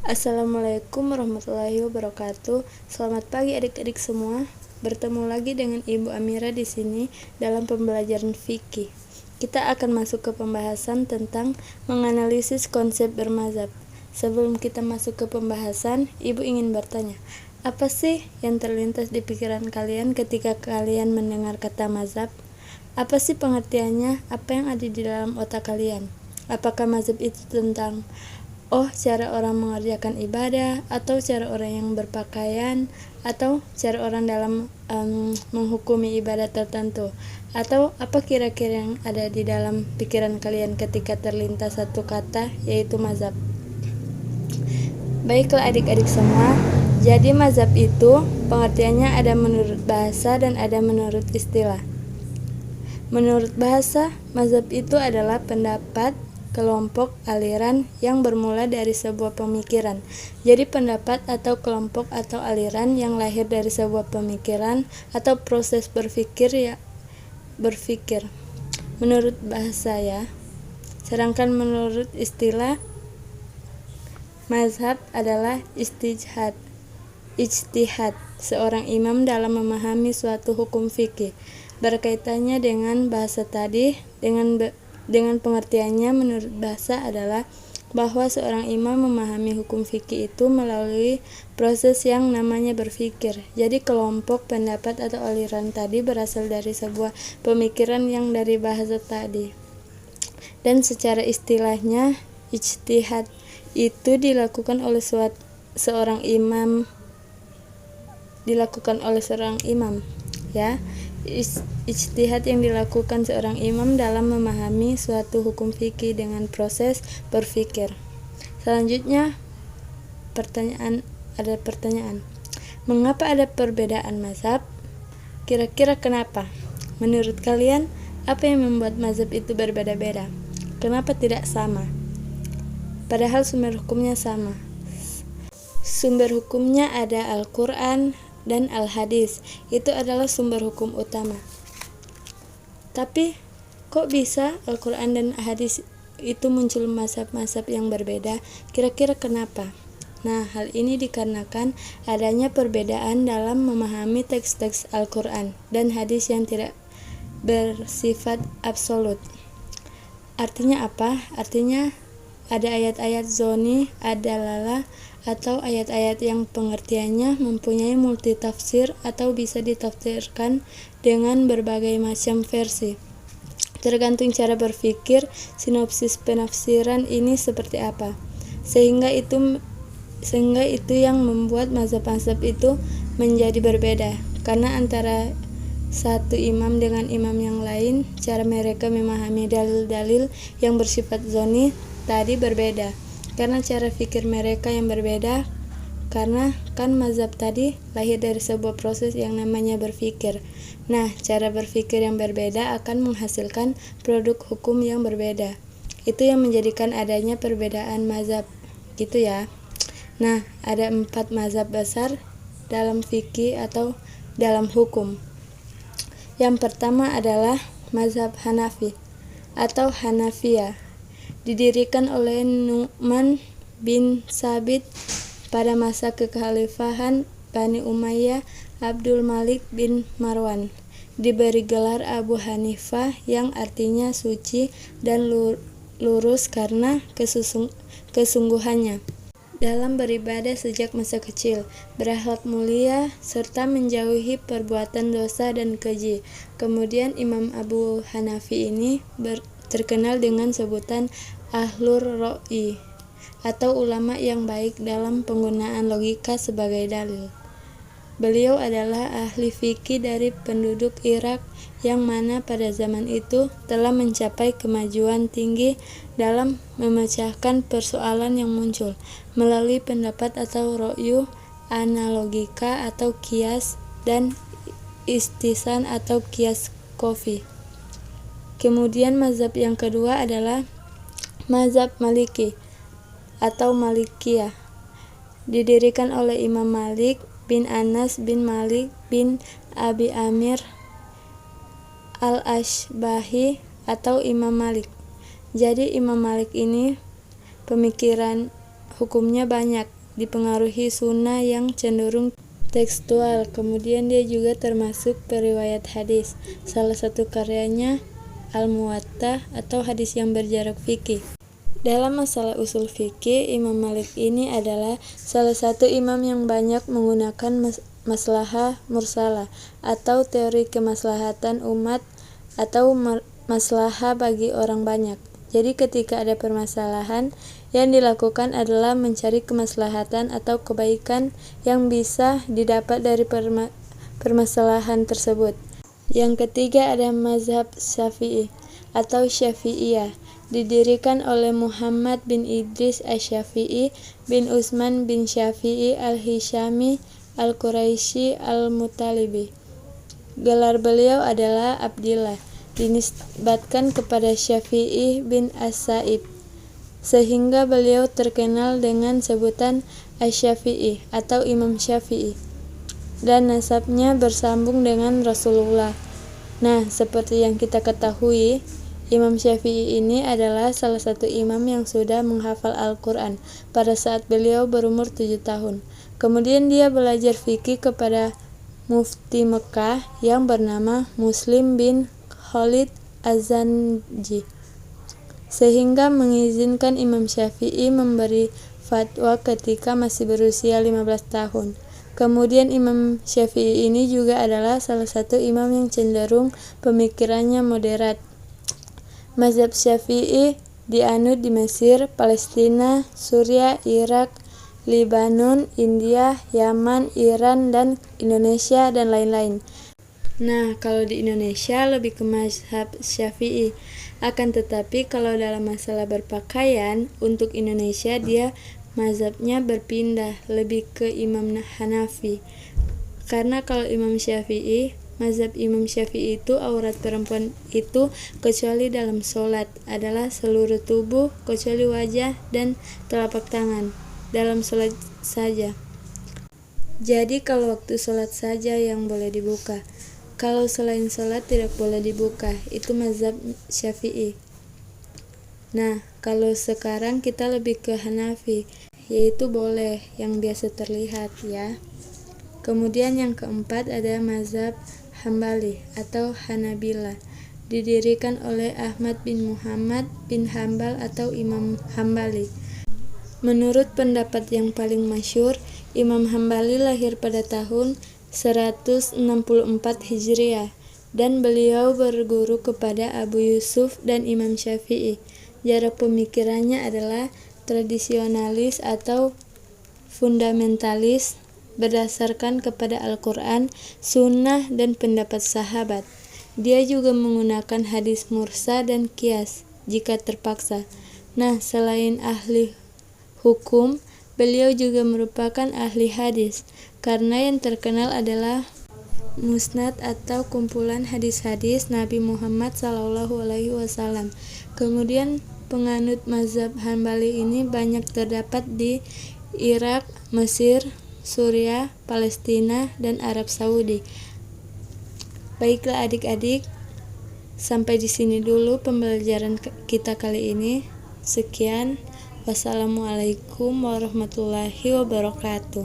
Assalamualaikum warahmatullahi wabarakatuh. Selamat pagi adik-adik semua. Bertemu lagi dengan Ibu Amira di sini dalam pembelajaran fikih. Kita akan masuk ke pembahasan tentang menganalisis konsep bermazhab. Sebelum kita masuk ke pembahasan, Ibu ingin bertanya, apa sih yang terlintas di pikiran kalian ketika kalian mendengar kata mazhab? Apa sih pengertiannya? Apa yang ada di dalam otak kalian? Apakah mazhab itu tentang cara orang mengerjakan ibadah, atau cara orang yang berpakaian, atau cara orang dalam menghukumi ibadah tertentu, atau apa kira-kira yang ada di dalam pikiran kalian ketika terlintas satu kata, yaitu mazhab? Baiklah adik-adik semua, jadi mazhab itu pengertiannya ada menurut bahasa dan ada menurut istilah. Menurut bahasa, mazhab itu adalah pendapat, kelompok, aliran yang bermula dari sebuah pemikiran. Jadi pendapat atau kelompok atau aliran yang lahir dari sebuah pemikiran atau proses berpikir menurut bahasa ya. Sedangkan menurut istilah, mazhab adalah ijtihad seorang imam dalam memahami suatu hukum fikih. Berkaitannya dengan bahasa tadi, dengan pengertiannya menurut bahasa adalah bahwa seorang imam memahami hukum fikih itu melalui proses yang namanya berpikir. Jadi kelompok, pendapat atau aliran tadi berasal dari sebuah pemikiran yang dari bahasa tadi. Dan secara istilahnya, ijtihad itu dilakukan oleh seorang imam ya. Ijtihad yang dilakukan seorang imam dalam memahami suatu hukum fikih dengan proses berpikir. Selanjutnya, ada pertanyaan. Mengapa ada perbedaan mazhab? Kira-kira kenapa? Menurut kalian, apa yang membuat mazhab itu berbeda-beda? Kenapa tidak sama? Padahal sumber hukumnya sama. Sumber hukumnya ada Al-Quran dan Al-Hadis. Itu adalah sumber hukum utama. Tapi kok bisa Al-Quran dan Hadis itu muncul mazhab-mazhab yang berbeda? Kira-kira kenapa? Nah, hal ini dikarenakan adanya perbedaan dalam memahami teks-teks Al-Quran dan Hadis yang tidak bersifat absolut. Artinya apa? Artinya ada ayat-ayat zoni, ada lala, atau ayat-ayat yang pengertiannya mempunyai multitafsir atau bisa ditafsirkan dengan berbagai macam versi. Tergantung cara berpikir, sinopsis penafsiran ini seperti apa. Sehingga itu yang membuat mazhab-mazhab itu menjadi berbeda. Karena antara satu imam dengan imam yang lain, cara mereka memahami dalil-dalil yang bersifat zoni tadi berbeda. Karena cara pikir mereka yang berbeda, karena kan mazhab tadi lahir dari sebuah proses yang namanya berpikir. Nah, cara berpikir yang berbeda akan menghasilkan produk hukum yang berbeda. Itu yang menjadikan adanya perbedaan mazhab, gitu ya. Nah, ada 4 mazhab besar dalam fikih atau dalam hukum. Yang pertama adalah mazhab Hanafi atau Hanafiyah. Didirikan oleh Nu'man bin Sabit pada masa kekhalifahan Bani Umayyah Abdul Malik bin Marwan. Diberi gelar Abu Hanifah yang artinya suci dan lurus karena kesungguhannya dalam beribadah sejak masa kecil, berakhlak mulia, serta menjauhi perbuatan dosa dan keji. Kemudian Imam Abu Hanafi ini terkenal dengan sebutan Ahlur Ro'i atau ulama yang baik dalam penggunaan logika sebagai dalil. Beliau adalah ahli fikih dari penduduk Irak yang mana pada zaman itu telah mencapai kemajuan tinggi dalam memecahkan persoalan yang muncul melalui pendapat atau ro'yu, analogika atau kias, dan istisan atau kias kofi. Kemudian mazhab yang kedua adalah mazhab Maliki atau Malikiyah. Didirikan oleh Imam Malik bin Anas bin Malik bin Abi Amir Al-Ashbahi atau Imam Malik. Jadi Imam Malik ini hukumnya banyak, dipengaruhi sunnah yang cenderung tekstual. Kemudian dia juga termasuk periwayat hadis. Salah satu karyanya Al-Muwatta atau hadis yang berjarak fikih. Dalam masalah usul fikih, Imam Malik ini adalah salah satu imam yang banyak menggunakan maslahah mursalah atau teori kemaslahatan umat atau maslahah bagi orang banyak. Jadi ketika ada permasalahan, yang dilakukan adalah mencari kemaslahatan atau kebaikan yang bisa didapat dari permasalahan tersebut. Yang ketiga ada mazhab Syafi'i atau Syafi'iyah, didirikan oleh Muhammad bin Idris Asy-Syafi'i bin Utsman bin Syafi'i Al-Hisyami Al-Quraisy Al-Muttalibi. Gelar beliau adalah Abdillah, dinisbatkan kepada Syafi'i bin As-Sa'ib, sehingga beliau terkenal dengan sebutan Asy-Syafi'i atau Imam Syafi'i, dan nasabnya bersambung dengan Rasulullah. Nah, seperti yang kita ketahui, Imam Syafi'i ini adalah salah satu imam yang sudah menghafal Al-Quran pada saat beliau berumur 7 tahun. Kemudian dia belajar fikih kepada mufti Mekah yang bernama Muslim bin Khalid Az-Zanji, sehingga mengizinkan Imam Syafi'i memberi fatwa ketika masih berusia 15 tahun. Kemudian Imam Syafi'i ini juga adalah salah satu imam yang cenderung pemikirannya moderat. Mazhab Syafi'i dianut di Mesir, Palestina, Suriah, Irak, Libanon, India, Yaman, Iran, dan Indonesia, dan lain-lain. Nah, kalau di Indonesia lebih ke mazhab Syafi'i. Akan tetapi kalau dalam masalah berpakaian, untuk Indonesia dia mazhabnya berpindah lebih ke Imam Hanafi. Karena kalau Imam Syafi'i, mazhab Imam Syafi'i itu aurat perempuan itu kecuali dalam sholat adalah seluruh tubuh kecuali wajah dan telapak tangan, dalam sholat saja. Jadi kalau waktu sholat saja yang boleh dibuka, kalau selain sholat tidak boleh dibuka. Itu mazhab Syafi'i. Nah, kalau sekarang kita lebih ke Hanafi, yaitu boleh yang biasa terlihat ya. Kemudian yang keempat ada mazhab Hambali atau Hanabilah, didirikan oleh Ahmad bin Muhammad bin Hambal atau Imam Hambali. Menurut pendapat yang paling masyhur, Imam Hambali lahir pada tahun 164 Hijriah, dan beliau berguru kepada Abu Yusuf dan Imam Syafi'i. Jarak pemikirannya adalah tradisionalis atau fundamentalis, berdasarkan kepada Al-Quran, Sunnah, dan pendapat sahabat. Dia juga menggunakan hadis mursa dan qiyas jika terpaksa. Nah, selain ahli hukum, beliau juga merupakan ahli hadis, karena yang terkenal adalah Musnad atau kumpulan hadis-hadis Nabi Muhammad SAW. Kemudian penganut mazhab Hambali ini banyak terdapat di Irak, Mesir, Suriah, Palestina, dan Arab Saudi. Baiklah adik-adik, sampai di sini dulu pembelajaran kita kali ini. Sekian, wassalamualaikum warahmatullahi wabarakatuh.